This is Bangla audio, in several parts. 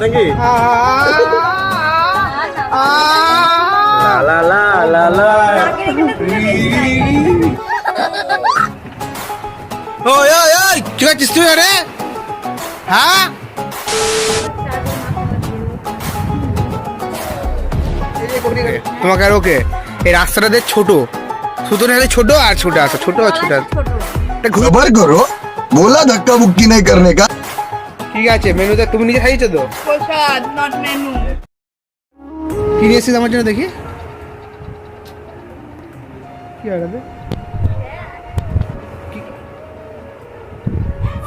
নাকি লা লা লা লা ওই ওই ওই কি করছিস তুই আরে হ্যাঁ তোমাকে আর ওকে এই রাস্তাটাতে ছোট শুধু নাহলে ছোট আর ছোট আছে ছোট আর ছোট खबर करो बोला धक्का मुक्की नहीं करने का। ঠিক আছে মেনুতে তুমি নিজে খাইয়েছো তো প্রসাদ নট মেনু। কি নিয়ে এসেছিস আমার জন্য দেখি কি আরে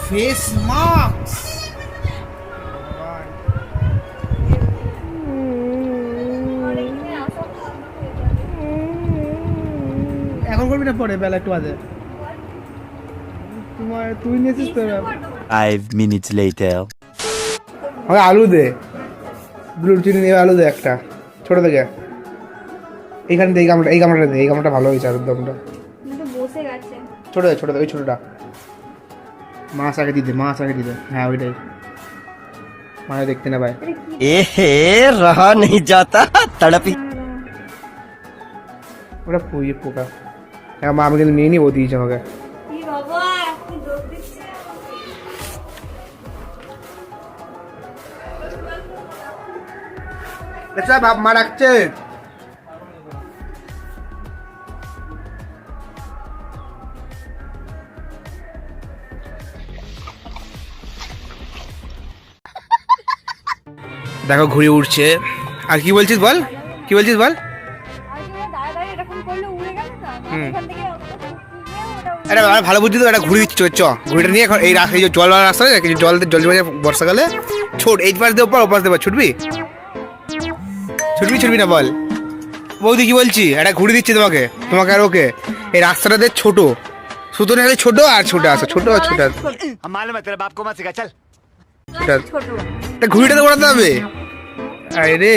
ফেস মাস্ক এখন করবি না পরে বেলা একটু বাজে তোমার তুই নিয়েছিস তো 5 minutes later. আমাকে আলু দে ব্লু চিনি নিয়ে আলু দে একটা ছোট থেকে এইখানে দে এই গামলাটা দে এই গামলাটা ভালো হয়েছে আলুর দমটা বসে গেছে ছোট ওই ছোটটা মাছ আগে দিতে হ্যাঁ ওইটাই মানে দেখতে না ভাই ए रहा नहीं जाता तड़पी ওটা পুয়ে পোকা হ্যাঁ মা আমি কিন্তু নিয়ে নিই ও দিয়েছে আমাকে কি বাবা আপনি দৌড় দিচ্ছে আচ্ছা বাপ মা রাখছে দেখো ঘুরে উঠছে আর কি বলছিস বল আর কি দাঁড়ায় এরকম করলে উড়ে গেল না এখান থেকে এটা ভালো বুদ্ধি তো এটা ঘুরে দিচ্ছ চ ঘুরিটা নিয়ে এখন এই রাস্তা এই যে জল রাস্তা আছে কিছু জল জমে বর্ষাকালে ছোট এই পাশ দিয়ে ওপাশ দিয়ে ছুটবি না বল বৌদি কি বলছি এটা ঘুরে দিচ্ছি তোমাকে আর ওকে এই রাস্তাটাতে ছোট শুধু নাহলে ছোট আর ছোট আছে ছোট আর ছোট আছে हम मालूम है तेरे बाप को मत सिखा चल ছোট এটা ঘুরিটা তো ওড়াতে হবে আরে রে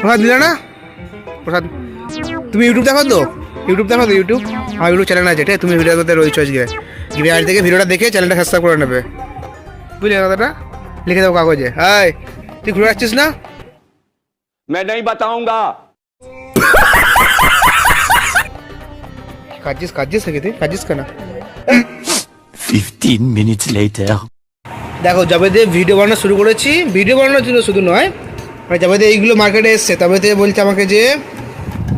প্রসাদ দিলে না প্রসাদ তুমি ইউটিউব দেখো ইউটিউব আমার ইউটিউব চ্যানেল আছে ঠিক আছে তুমি ভিডিওতে রয়েছো আজকে গিয়ে আজ থেকে ভিডিওটা দেখে চ্যানেলটা সাবস্ক্রাইব করে নেবে বুঝলে কথাটা লিখে দেবো কাগজে হাই তুই ঘুরে আসছিস না मैं नहीं बताऊंगा কাজিস থেকে তুই কাজিস কেন 15 minutes later. দেখো যাবে দিয়ে ভিডিও বানানো শুরু করেছি ভিডিও বানানোর জন্য শুধু নয় মানে যাবে দিয়ে এইগুলো মার্কেটে এসছে তবে তো বলছে আমাকে যে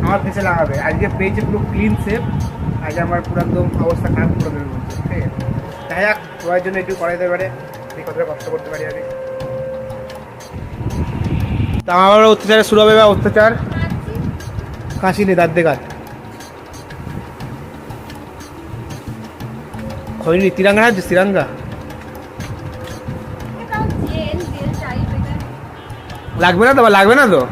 আমার ফেসে লাগাবে আজকে পেয়েছে পুরো ক্লিন সেপ আজ আমার পুরো একদম অবস্থা খারাপ করে দেবে বলছে ঠিক আছে তাই যাক সবার জন্য একটু করাইতে পারে এই কতটা কষ্ট করতে পারি আমি তা আমার অত্যাচার শুরু হবে বা অত্যাচার কাশি নেই দাঁত দেখাত হয়নি তিরাঙ্গা আছে তিরাঙ্গা জেল টাইপ এটা লাগবে না তো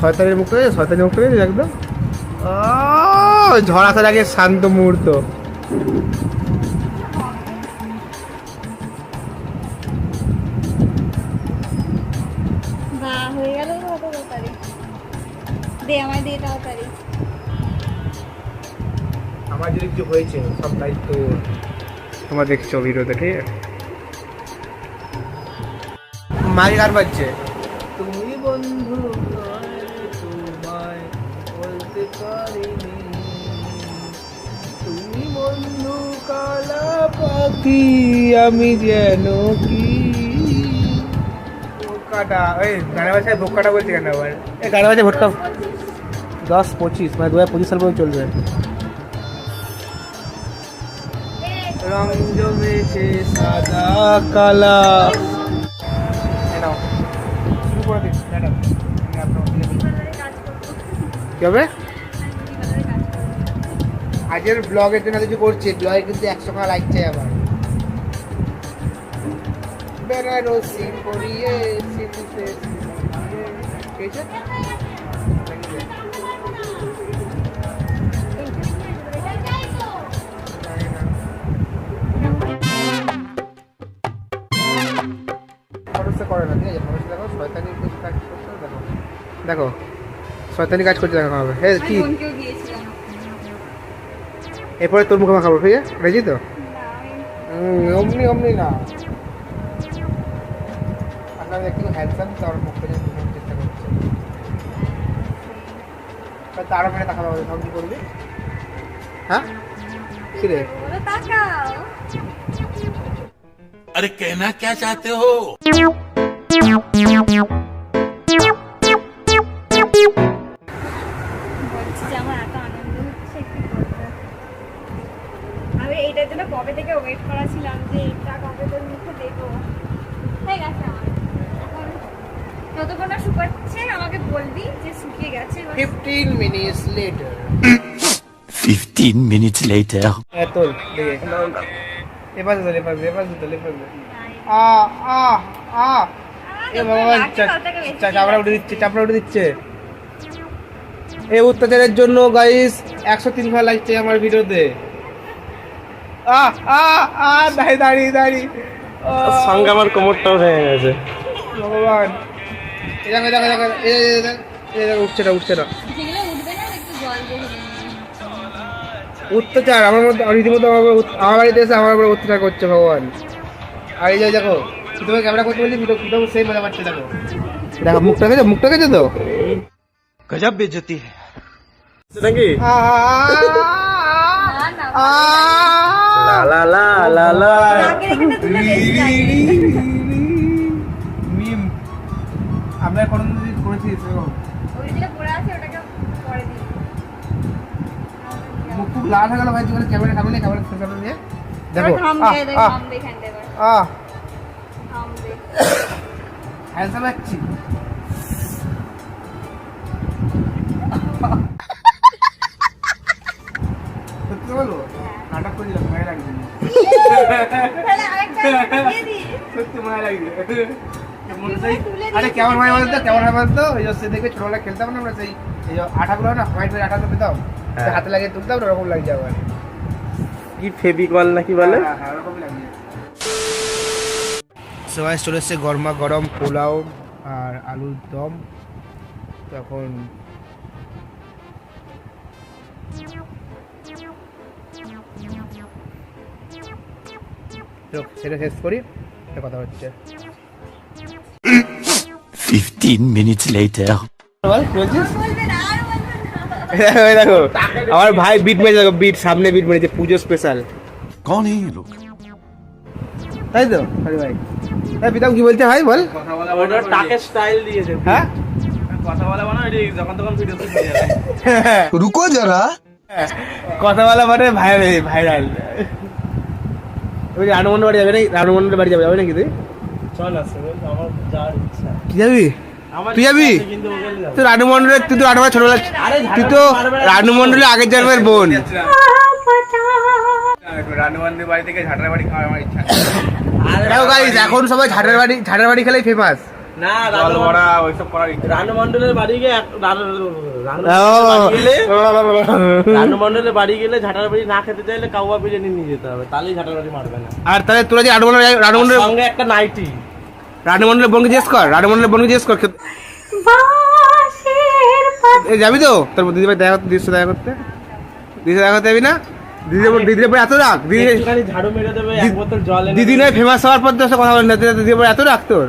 শয়তানের মুখ একদম ঝড় আসার আগে শান্ত মুহূর্ত বা হয়ে গেল কত তাড়াতাড়ি দে আমায় দে তাড়াতাড়ি আমার যদি কিছু হয়েছে সব দায়িত্ব তোমার দেখছো ভিডিওতে ঠিক আছে মাই গান বাজছে তুমি বন্ধু তোমায় বলতে পারিনি তুমি বন্ধু কালা পাখি আমি যেন কি বোকাটা এই গানা বাজায় বোকাটা বলছি কেন আবার এই গানা বাজায় ভোটকা 10-25 মানে 2025 সাল পর্যন্ত চলবে রং জমেছে সাদা কালা শুরু করে দিন ম্যাডাম কি হবে আজকের ব্লগের জন্য কিছু করছি ব্লগে কিন্তু 100 টাকা লাইক চাই আবার বেনারসি পরিয়ে সিঁদুরে ঠিক আছে করে না ঠিক আছে দেখো শয়তানি দেখো শয়তানি কাজ করতে দেখা হবে। হ্যাঁ কি বোনকেও দিয়েছিলাম। এরপরে তোর মুখে মাখাবো, ঠিক আছে? রেজি তো? না, আমি অমনি অমনি না, আপনার একটু হ্যান্ডসাম তো আমার মুখে চেষ্টা করছে, তারও মানে টাকা পাবো। সব কি করবি? হ্যাঁ কি রে? বলো তাকাও। अरे कहना क्या चाहते हो? বলছি যে আমার এত আনন্দ হচ্ছে কি করবো। আমি এইটার জন্য কবে থেকে ওয়েট করা ছিলাম যে এটা কবে তোর মুখে দেবো। হয়ে গেছে আমার। এখন যতক্ষণ না শুকাচ্ছে আমাকে বলবি যে শুকিয়ে গেছে। এবার 15 minutes later 15 minutes later. তোর দেখে এবার দে, এবার দে, এবার দে, এবার দে। আ আ আ এ ভগবান, চাপড়া উঠে দিচ্ছে, চাপড়া উঠে দিচ্ছে। এই অত্যাচারের জন্য গাইস 103 ভালো লাগছে আমার ভিডিওতে। আ আ আ দাঁড়ি দাঁড়ি দাঁড়ি সঙ্গে আমার কোমরটাও ভেঙে গেছে। ভগবান, এই দেখো দেখো দেখো, এই দেখো উঠছে না, উঠছে না। যেগুলো উঠবে না একটু জল দিয়ে দিবি। অত্যাচার আমার মধ্যে, রীতিমতো আমার বাড়িতে এসে আমার উপরে অত্যাচার করছে ভগবান। আর এই যে দেখো, তুমি ক্যামেরা করতে বলছি, ভিডিও সেই মজা পাচ্ছে। দেখো দেখো মুখটা গেছে, মুখটা গেছে তো गजब बेइज्जती है। নাকি? না না লা লা লা লা লা। আগে রেখে তো তুলে বেশি যায়নি। মিম আমরা কোনো দিন করেছি এরকম? ওই যেটা পড়ে আছে ওটাকে পরে দিই। মুখ খুব লাল হয়ে গেল ভাই, যখন ক্যামেরা সামনে নিয়ে দেখো। থামবে দেখ, থামবে এখানটা এবার। থামবে। হ্যান্ডসাম আছি। সত্যি বলবো, নাটক করে দিলাম, মায়া লাগছে। তাহলে আরেকটা দিয়ে দিই। সত্যি মায়া লাগছে। তুলে আরে দিই। কেমন হয় বলতো, কেমন হয় বলতো, ওই যে দেখে ছোটবেলা খেলতাম না আমরা, সেই এই যে আঠাগুলো না, হোয়াইট হোয়াইট আঠাগুলো পেতাম, হ্যাঁ। হাতে লাগিয়ে তুলতাম না, ওরকম লাগছে আবার। কি ফেবিকল নাকি বলে? হ্যাঁ, হ্যাঁ, ওরকমই লাগছে। সবাই চলে এসছে গরমা গরম পোলাও আর আলুর দম। তখন সেটা শেষ করি, একটা কথা হচ্ছে। 15 minutes later. বল কি বলছিস? বলবে না, আর বলবে না। এই দেখো আমার ভাই বিট মেরেছে, দেখো বিট, সামনে বিট মেরেছে, পুজো স্পেশাল। कौन है ये लोग? তাই তো আরে ভাই, তাই বিতাম কি বলছে ভাই বল? ওটা টাকের স্টাইল দিয়েছে। হ্যাঁ কথা বলা মানে ওই যখন তখন ভিডিও শুট হয়ে যাবে। रुको जरा কথা বলা মানে ভাইরাল। ওই রানুমন্ডল বাড়ি যাবে নাকি? রানুমন্ডলের বাড়ি যাবে নাকি তুই? চল আসে, আমার যাওয়ার ইচ্ছা। তুই যাবি? তুই যাবি? কিন্তু ওকে নিয়ে যাবো। তুই রানুমন্ডলের, তুই তো রানুমন্ডল ছোটবেলা, তুই তো রানুমন্ডলের আগের জন্মের বোন। রানুমন্ডলের বাড়ি থেকে ঝাঁটার বাড়ি খাওয়ার আমার ইচ্ছা। দেখো গাইস, এখন সবাই ঝাঁটার বাড়ি খেলেই ফেমাস। না, জল ভরা ওইসব করার ইচ্ছা। রানু মন্ডলের বাড়ি গিয়ে রানু মন্ডলের বাড়ি গেলে ঝাঁটার বাড়ি না খেতে চাইলে কাউয়া বিরিয়ানি নিয়ে যেতে হবে, তাহলেই ঝাঁটার বাড়ি মারবে না। আর তাহলে তোরা যে রানুমন্ডলের সঙ্গে একটা নাইটি। বোনকে জিজ্ঞেস কর, রানুমন্ডলের বোনকে জিজ্ঞেস কর, এই যাবি তো তোর দিদিভাই দেখা করতে, দিদির সাথে দেখা করতে? দিদির সাথে দেখা করতে যাবি না? দিদির পরে এত রাখ, একটুখানি ঝাড়ু মেরে দেবে, এক বোতল জল এনে দিদি নয় ফেমাস হওয়ার পর তো সে কথা বলেন না, দিদির পরে এত রাখ তোর।